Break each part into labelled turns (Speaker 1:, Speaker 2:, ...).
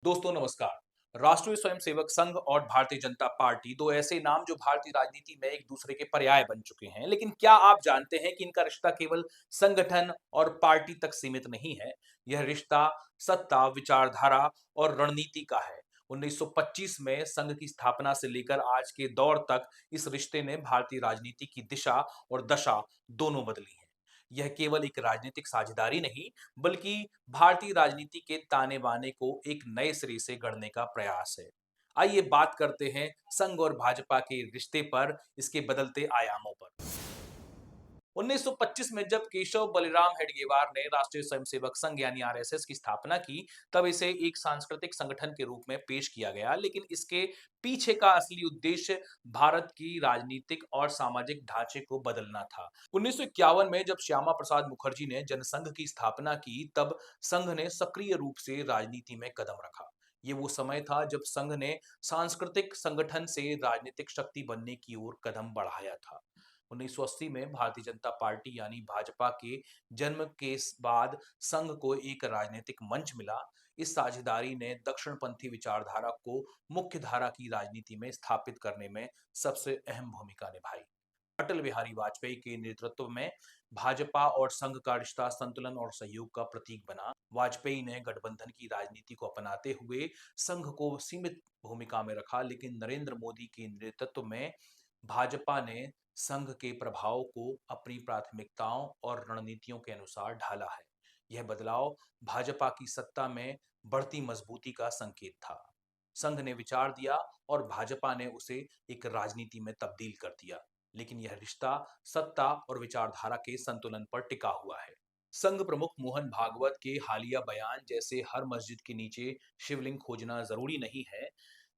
Speaker 1: दोस्तों नमस्कार। राष्ट्रीय स्वयंसेवक संघ और भारतीय जनता पार्टी दो ऐसे नाम जो भारतीय राजनीति में एक दूसरे के पर्याय बन चुके हैं। लेकिन क्या आप जानते हैं कि इनका रिश्ता केवल संगठन और पार्टी तक सीमित नहीं है। यह रिश्ता सत्ता, विचारधारा और रणनीति का है। 1925 में संघ की स्थापना से लेकर आज के दौर तक इस रिश्ते ने भारतीय राजनीति की दिशा और दशा दोनों बदली है। यह केवल एक राजनीतिक साझेदारी नहीं, बल्कि भारतीय राजनीति के ताने-बाने को एक नए सिरे से गढ़ने का प्रयास है। आइए बात करते हैं संघ और भाजपा के रिश्ते पर, इसके बदलते आयामों पर। 1925 में जब केशव बलिराम हेडगेवार ने राष्ट्रीय स्वयंसेवक संघ यानी आरएसएस की स्थापना की, तब इसे एक सांस्कृतिक संगठन के रूप में पेश किया गया। लेकिन इसके पीछे का असली उद्देश्य भारत की राजनीतिक और सामाजिक ढांचे को बदलना था। 1951 में जब श्यामा प्रसाद मुखर्जी ने जनसंघ की स्थापना की, तब संघ ने सक्रिय रूप से राजनीति में कदम रखा। ये वो समय था जब संघ ने सांस्कृतिक संगठन से राजनीतिक शक्ति बनने की ओर कदम बढ़ाया था। 1980 में भारतीय जनता पार्टी यानी भाजपा के जन्म के बाद संघ को एक राजनीतिक मंच मिला। इस साझेदारी ने दक्षिणपंथी विचारधारा को मुख्य धारा की राजनीति में स्थापित करने में सबसे अहम भूमिका निभाई। अटल बिहारी वाजपेयी के नेतृत्व में भाजपा और संघ का रिश्ता संतुलन और सहयोग का प्रतीक बना। वाजपेयी ने गठबंधन की राजनीति को अपनाते हुए संघ को सीमित भूमिका में रखा, लेकिन नरेंद्र मोदी के नेतृत्व में भाजपा ने संघ के प्रभाव को अपनी प्राथमिकताओं और रणनीतियों के अनुसार ढाला है। यह बदलाव भाजपा की सत्ता में बढ़ती मजबूती का संकेत था। संघ ने विचार दिया और भाजपा ने उसे एक राजनीति में तब्दील कर दिया। लेकिन यह रिश्ता सत्ता और विचारधारा के संतुलन पर टिका हुआ है। संघ प्रमुख मोहन भागवत के हालिया बयान जैसे हर मस्जिद के नीचे शिवलिंग खोजना जरूरी नहीं है,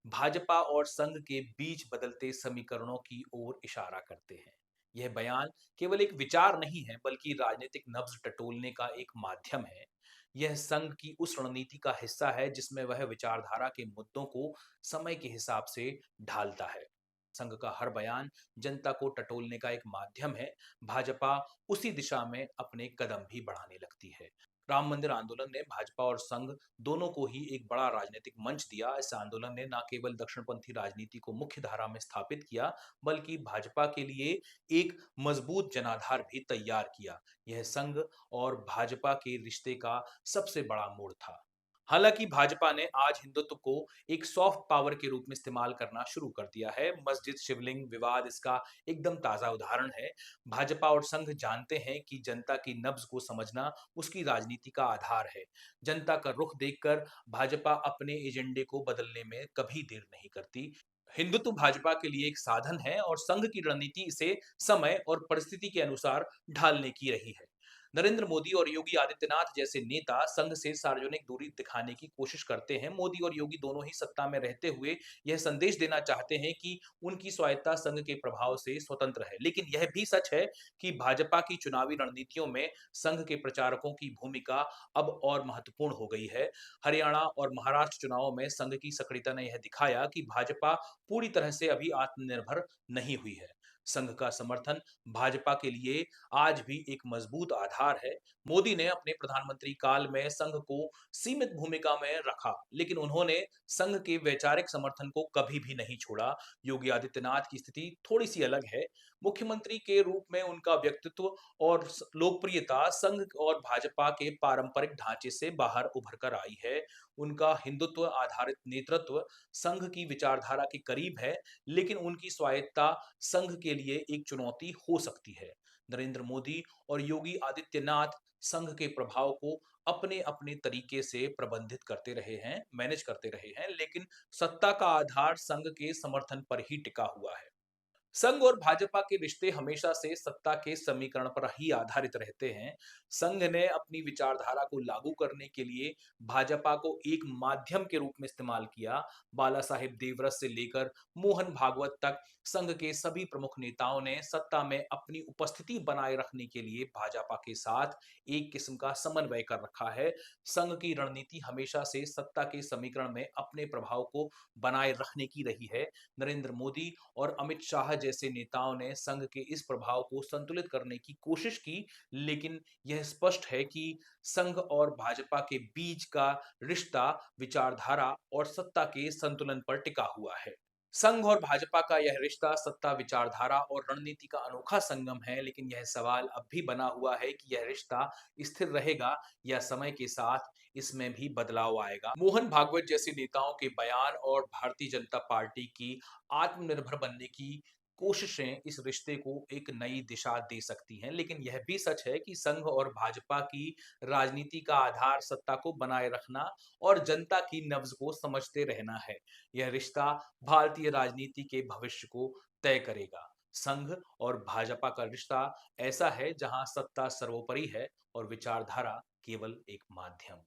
Speaker 1: भाजपा और संघ के बीच बदलते समीकरणों की ओर इशारा करते हैं। यह बयान केवल एक विचार नहीं है, बल्कि राजनीतिक नब्ज टटोलने का एक माध्यम है। यह संघ की उस रणनीति का हिस्सा है जिसमें वह विचारधारा के मुद्दों को समय के हिसाब से ढालता है। संघ का हर बयान जनता को टटोलने का एक माध्यम है। भाजपा उसी दिशा में अपने कदम भी बढ़ाने लगती है। राम मंदिर आंदोलन ने भाजपा और संघ दोनों को ही एक बड़ा राजनीतिक मंच दिया। इस आंदोलन ने न केवल दक्षिणपंथी राजनीति को मुख्य धारा में स्थापित किया, बल्कि भाजपा के लिए एक मजबूत जनाधार भी तैयार किया। यह संघ और भाजपा के रिश्ते का सबसे बड़ा मोड़ था। हालांकि भाजपा ने आज हिंदुत्व को एक सॉफ्ट पावर के रूप में इस्तेमाल करना शुरू कर दिया है। मस्जिद शिवलिंग विवाद इसका एकदम ताजा उदाहरण है। भाजपा और संघ जानते हैं कि जनता की नब्ज को समझना उसकी राजनीति का आधार है। जनता का रुख देखकर भाजपा अपने एजेंडे को बदलने में कभी देर नहीं करती। हिंदुत्व भाजपा के लिए एक साधन है और संघ की रणनीति इसे समय और परिस्थिति के अनुसार ढालने की रही है। नरेंद्र मोदी और योगी आदित्यनाथ जैसे नेता संघ से सार्वजनिक दूरी दिखाने की कोशिश करते हैं। मोदी और योगी दोनों ही सत्ता में रहते हुए यह संदेश देना चाहते हैं कि उनकी स्वायत्ता संघ के प्रभाव से स्वतंत्र है। लेकिन यह भी सच है कि भाजपा की चुनावी रणनीतियों में संघ के प्रचारकों की भूमिका अब और महत्वपूर्ण हो गई है। हरियाणा और महाराष्ट्र चुनावों में संघ की सक्रियता ने यह दिखाया कि भाजपा पूरी तरह से अभी आत्मनिर्भर नहीं हुई है। संघ का समर्थन भाजपा के लिए आज भी एक मजबूत आधार है। मोदी ने अपने प्रधानमंत्री काल में संघ को सीमित भूमिका में रखा, लेकिन उन्होंने संघ के वैचारिक समर्थन को कभी भी नहीं छोड़ा। योगी आदित्यनाथ की स्थिति थोड़ी सी अलग है। मुख्यमंत्री के रूप में उनका व्यक्तित्व और लोकप्रियता संघ और भाजपा के पारंपरिक ढांचे से बाहर उभर कर आई है। उनका हिंदुत्व आधारित नेतृत्व संघ की विचारधारा के करीब है, लेकिन उनकी स्वायत्ता संघ के लिए एक चुनौती हो सकती है। नरेंद्र मोदी और योगी आदित्यनाथ संघ के प्रभाव को अपने अपने तरीके से प्रबंधित करते रहे हैं, मैनेज करते रहे हैं, लेकिन सत्ता का आधार संघ के समर्थन पर ही टिका हुआ है। संघ और भाजपा के रिश्ते हमेशा से सत्ता के समीकरण पर ही आधारित रहते हैं। संघ ने अपनी विचारधारा को लागू करने के लिए भाजपा को एक माध्यम के रूप में इस्तेमाल किया। बाला साहेब देवरस से लेकर मोहन भागवत तक संघ के सभी प्रमुख नेताओं ने सत्ता में अपनी उपस्थिति बनाए रखने के लिए भाजपा के साथ एक किस्म का समन्वय कर रखा है। संघ की रणनीति हमेशा से सत्ता के समीकरण में अपने प्रभाव को बनाए रखने की रही है। नरेंद्र मोदी और अमित शाह जैसे नेताओं ने संघ के इस प्रभाव को संतुलित करने की कोशिश की, लेकिन यह स्पष्ट है कि संघ और भाजपा के बीच का रिश्ता विचारधारा और सत्ता के संतुलन पर टिका हुआ है। संघ और भाजपा का यह रिश्ता सत्ता, विचारधारा और रणनीति का अनोखा संगम है, लेकिन यह सवाल अब भी बना हुआ है कि यह रिश्ता स्थिर रहेगा या समय के साथ इसमें भी बदलाव आएगा। मोहन भागवत जैसे नेताओं के बयान और भारतीय जनता पार्टी की आत्मनिर्भर बनने की कोशिशें इस रिश्ते को एक नई दिशा दे सकती हैं, लेकिन यह भी सच है कि संघ और भाजपा की राजनीति का आधार सत्ता को बनाए रखना और जनता की नब्ज को समझते रहना है। यह रिश्ता भारतीय राजनीति के भविष्य को तय करेगा। संघ और भाजपा का रिश्ता ऐसा है जहां सत्ता सर्वोपरि है और विचारधारा केवल एक माध्यम।